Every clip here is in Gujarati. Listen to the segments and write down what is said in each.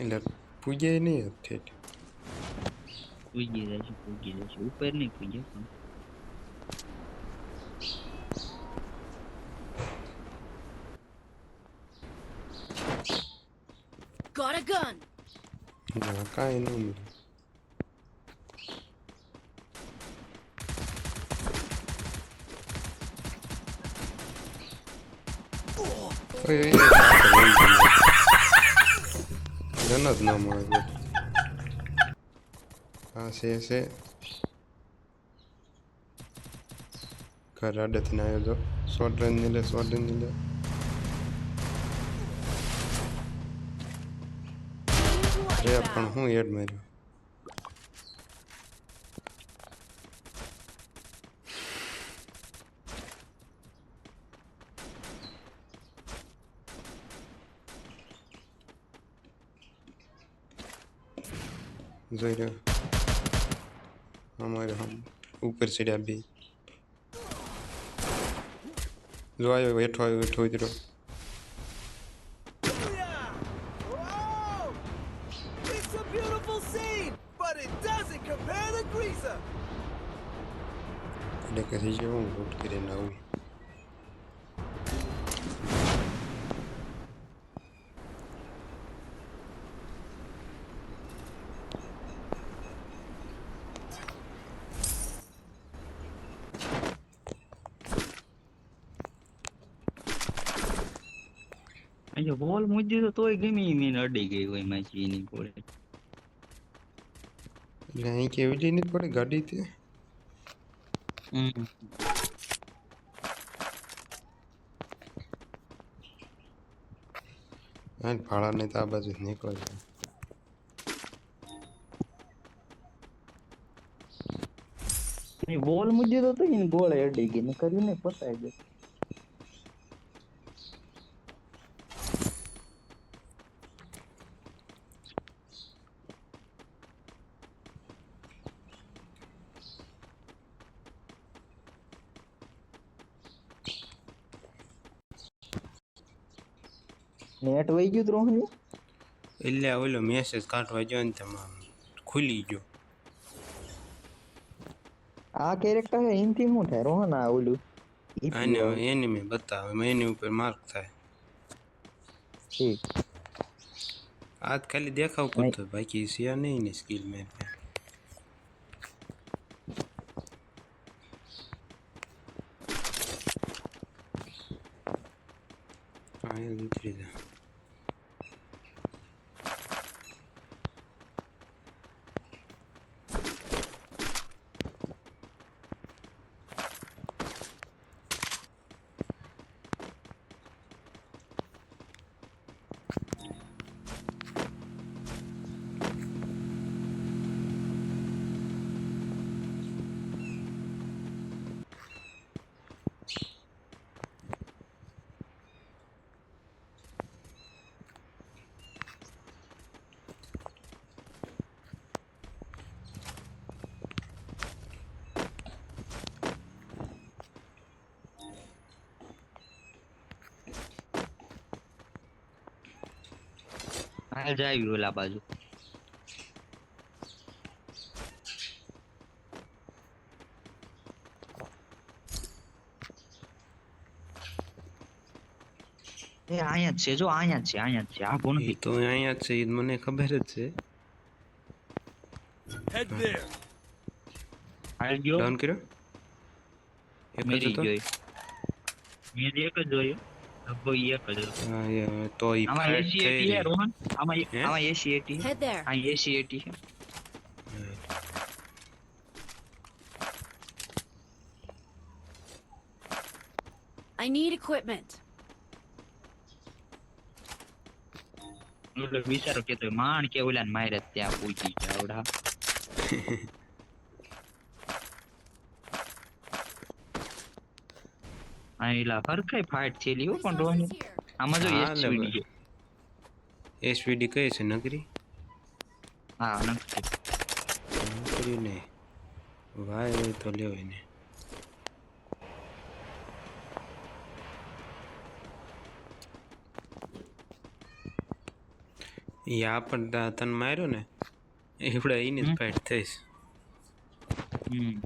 એટલે પૂજે નહીં ઠેઠ. પૂજી જશે ઉપર નહીં પૂજે પણ Got a gun. ના કાંઈ ન મળે. ઓય ગન જ ન મળે. હા છે ઘર આડેથી આવ્યો જો શોર્ટ રેન્જ ની લે અરે પણ હું હેડ માર્યો. જોઈ રહ્યો અમારે હમ ઉપર ચડ્યા બે જો આવ્યો હેઠો ઉતરો. Whoa! It's a beautiful scene, but it doesn't compare to Greaser. એટલે કે થઈ ગયો હું લૂંટ કરીને આવું. અહીંયા બોલ મૂકી દીધો તોય ગમી મીન અડી ગઈ હોય માછી એની ગોળે. એટલે અહીં કેવી લઈને જ પડે ગાડી તે. હા ભાડા નહીં તો આ બાજુ નીકળે છે. બોલ મૂકી દીધો તો એની ગોળે અડી ગઈ ને કર્યું ને પતાઈ દે. નેટ વહી ગયું રોહની એટલે ઓલો મેસેજ કાઢવા ગયો ને તમામ ખુલી ગયો. આ કેરેક્ટર હે એનથી શું થાય રોહન આ ઓલું આને એની મેં બતાવે એની ઉપર માર્ક થાય. ઠીક આજ ખાલી દેખાવ કરતો બાકી છે નહીં ને સ્કિલ મેં ઉતરી જાય. હાલ જાય ઓલા બાજુ એ અહીંયા જ છે જો અહીંયા જ છે આ કોણ એ તો અહીંયા જ છે એ મને ખબર જ છે. Head there. હાલ ગયો ડાઉન કર્યો એક જ મેરી હતો. જોઈ મેં એક જ જોયો લગભગ એક જ હતો. હા એ તો ઈ આમાં ફાઇટ એસી થઈ એટી હે રહી. રોહન આમાં હે? આમાં એસી એટી Head there. આ એસી એટી છે I need equipment. એટલે વિચારો કે તો માણ કે ઓલા મારે ત્યાં પૂછી જાવડા આ એલા હરખાઈ ફાઇટ થયેલી હો પણ રોહન Resources here. આમાં જો હા, એસવીડી છે એસવીડી કઈ છે નગરી હા નથી નગરી ને ભાઈ હોય તો લ્યો એને. એ આપણને તને માર્યો ને એવડે એની જ ફાઇટ થઈશ. હમ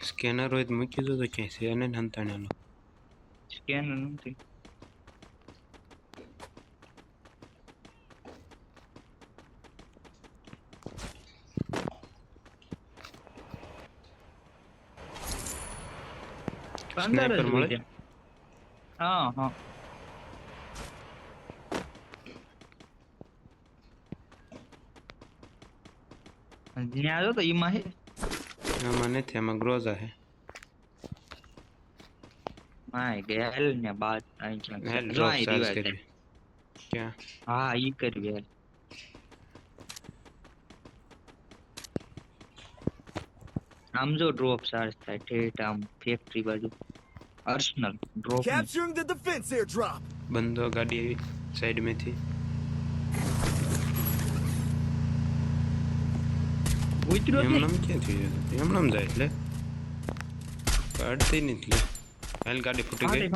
સ્કેનર હોય તો મૂકી દો તો ક્યાંય છે ને હંતાણેલો. સ્કેન નથી. અંદર સ્નાઈપર જ મળે? હોય છે. હા હા જ્યાં જો તો એમાં હે. આમાં નથી, આમાં ગ્રોઝા છે. માય ગેલ ને બાદ અહીં ક્યાંક છે. હેલ જો ડ્રોપ અહીં ચાર્જ revive કરવી. ક્યાં? થાય. હા ઈ કરવી હેલ. આમ જો ડ્રોપ ચાર્જ થાય ઠેઠ આમ ફેક્ટરી બાજુ. અર્સનલ ડ્રોપ ની. Capturing the defense airdrop. બંધો ગાડી આવી સાઈડમાંથી. ઉતર્યો જ એમનામ ક્યાંથી જાય? એમનામ જાય એટલે કાઢતી નહીં એટલે. હાલ ગાડી ફૂટી ગઈ.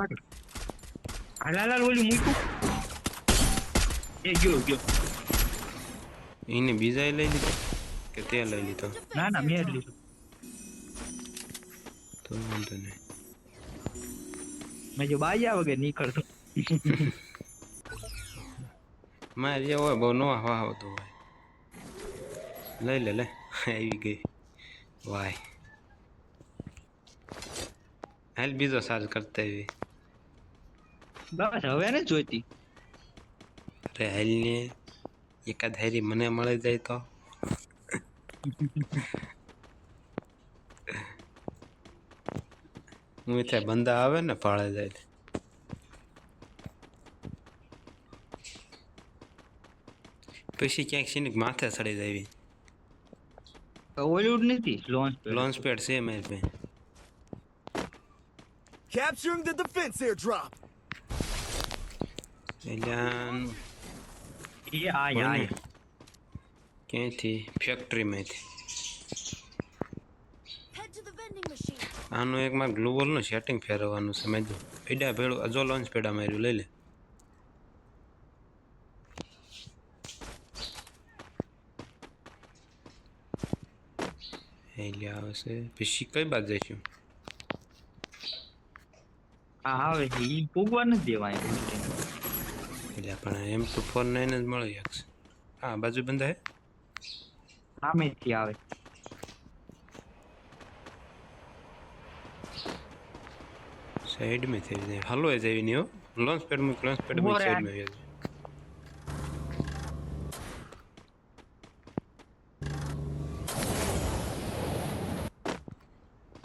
હાલ હાલ હાલ ઓલી મૂક્યું. એ ગયો. એને બીજા લઈ લીધો કે તે લઈ લીધો? ના ના મેં જ લીધું. તો વાંધો નહીં. મેં જો બાજા વગર નીકળતો. મારે જે હોય બહુ નો આવતો હોય. લઈ લે આવી ગઈ વાય. હાલ બીજો ચાર્જ કરતા આવી. બસ હવે ને જોઈતી. અરે હાલ ને એકાદ હારી મને મળી જાય તો. હું ત્યાં બંદા આવે ને પાળે જાય. પછી ક્યાંક સીનિક માથે ચડી જાય. ઓલું જ નથી લોન્ચ પેડ છે મારી પાસે. Capturing the defense airdrop. એટલે એ આ ક્યાંયથી ફેક્ટરીમાંથી. Head to the vending machine. આનું એક મારે ગ્લોબલનું સેટિંગ ફેરવવાનું છે. મેં પેડા ભેળું જો લોન્ચ પેડા માર્યું લઈ લે. એટલે આવશે પછી કઈ બાદ જઈશું? આવે છે ઈ પૂગવા નથી દેવાય. એટલે પણ M249 જ મળી શકશે. હા બાજુ બંધા હે. સામેથી આવે. સાઈડ में થઈ જાય. હલો એ જેવી નહીં હો. લોન્ચ પેડ માં સાઈડ માં આવી જાય.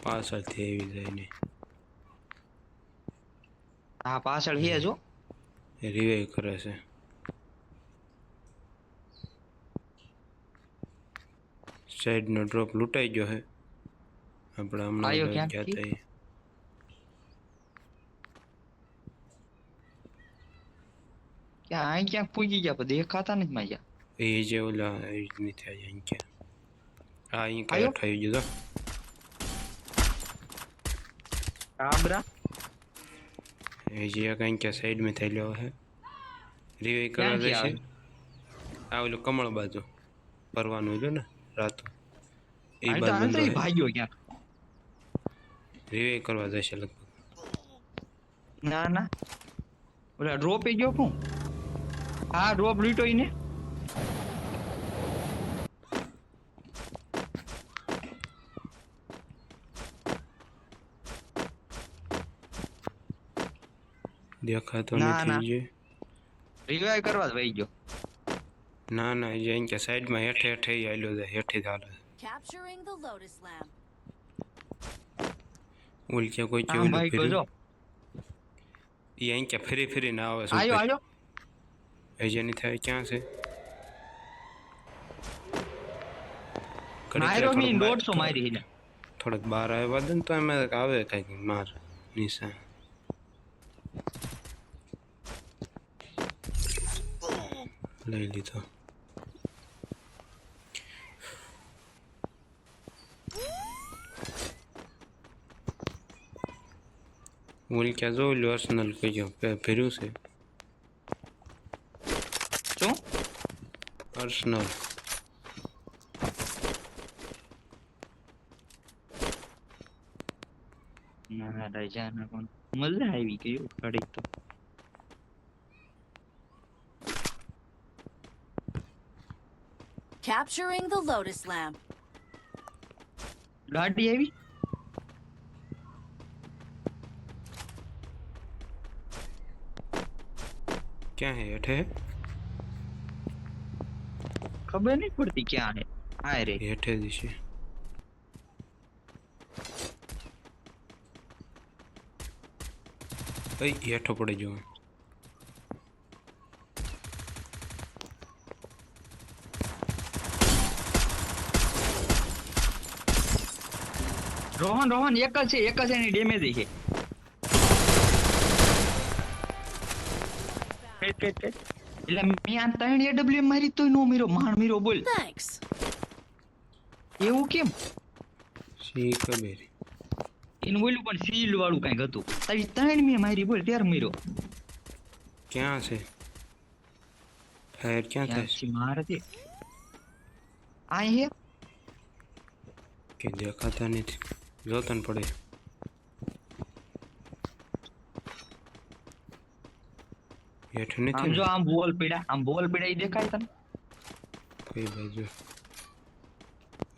પાછળથી આવી જાય ને હા પાછળ હે જો. રિવાઈવ કરે છે. સાઈડ નો ડ્રોપ લૂંટાઈ ગયો હે. આપણે આયો હમણાં ક્યાંથી? ગયા હતા. ક્યાં અહીં ક્યાંક પૂગી ગયા પણ દેખાતા નથી માજા. એ જે ઓલા એ જ નહીં થાય અહીં ક્યાં. હા અહીં આયો? ક્યાં થઈ ગયું તો. કાબરા એ જે કઈ ક્યાં સાઈડ માં થઈ લ્યો હે. રિવાઈવ કરવા ક્યાંથી જશે. આ ઓલું કમળ બાજુ પરવાનું હતું ને રાતો એ આ તો બાજુ આંતરી ભાગ્યો ક્યાંક. રિવાઈવ કરવા જશે લગભગ. ના ના ઓલા ડ્રોપ એ ગયો કોણ? હા ડ્રોપ લીટો ઈને. દેખાતો ના, ના. નથી જે. રિવાઈવ કરવા જ વહી ગયો. ના ના એ અહીં કે સાઈડમાં હેઠે હેઠે ઈ આયલો જાય હેઠે જ હાલે. Capturing the Lotus Lamp. All કે કોઈ આમ કેવું ભાઈ ગયો જો. ઈ અહીં કે ફરી ફરીને આવે છે આયો આયો. એ જેની થાય ક્યાં છે? માર્યો મી 150 મારી હે. થોડોક બહાર આવ્યા દે ને તો એમ આવે કઈક માર નિશાન. લઈ લીધો. ઓલ ક્યાં જોઈ લો અર્સનલ કહેજો ભર્યું છે શું અર્સનલ. ના રજા ના પણ મજા આવી ગઈ ઘડીક તો. Capturing the Lotus Lamp. ગાડી આવી ક્યાં હે હેઠે ખબર નહીં પડતી ક્યાં હે. હા રે હેઠે દિશે હેઠો પડી જવું. રોહન રોહન એક જ એની ડેમેજ છે. એટલે મેં આ 3 AWM મારી તોય નો મીરો માણ મીરો બોલ Thanks. એવું કેમ સી ખબર એનું બોલ્યું પણ સીલ વાળું કઈક હતું તારી 3 મેં મારી બોલ ત્યારે મીરો ક્યાં છે ફાયર ક્યાં થાય છે મારે છે આ હે કે દેખાતા નથી જોતન પડે. હેઠે આમ નથી જો ને? આમ બોલ પીડા ઈ દેખાય તને કઈ બાજુ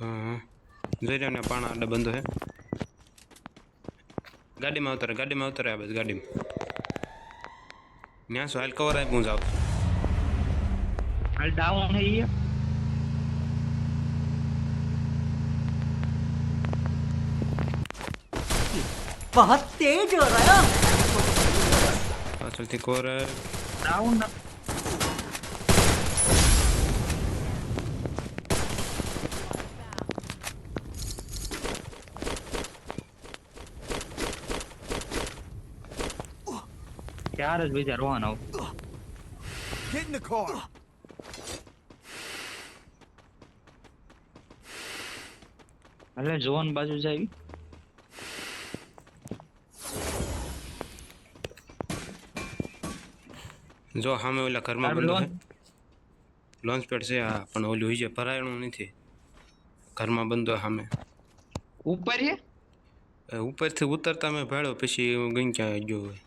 હા જોઈ રહ્યો ને પાણા આડા બંધો હે. ગાડીમાં ઉતરે આ બસ ગાડીમાં ન્યા શું હાલ કવર આપ્યું જાવ. હાલ ડાઉન હે ઈ बहुत तेज हो रहा है પાછળથી કવર ડાઉન ચાર જ બીજા રોવાનો Get in the car. એટલે જોન બાજુ જાય જો સામે ઓલા ઘરમાં આપણે બંધો હે લોન્ચ પેડ છે હા પણ ઓલું હોય છે ભરાયણું નથી ઘરમાં બંધો સામે. ઉપર છે ઉપરથી ઉતરતા મેં ભાડ્યો પછી હું ગઈ ક્યાં ગયો હોય.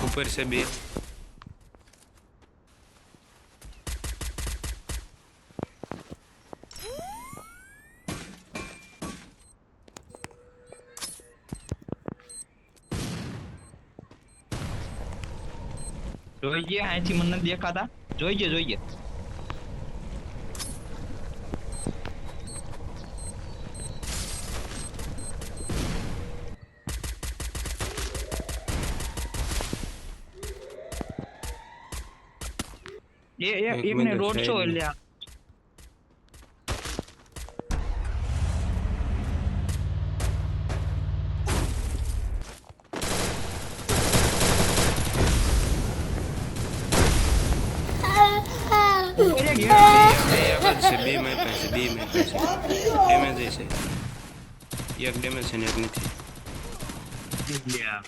ઉપર છે બે જોઈએ અહીંથી મને નથી દેખાતા જોઈએ એક એકને મિનિટ રોડ છો સાઈડ એટલે આ બે મારી પાસે ડેમેજ છે એક ડેમેજ છે ને એક નથી. લ્યા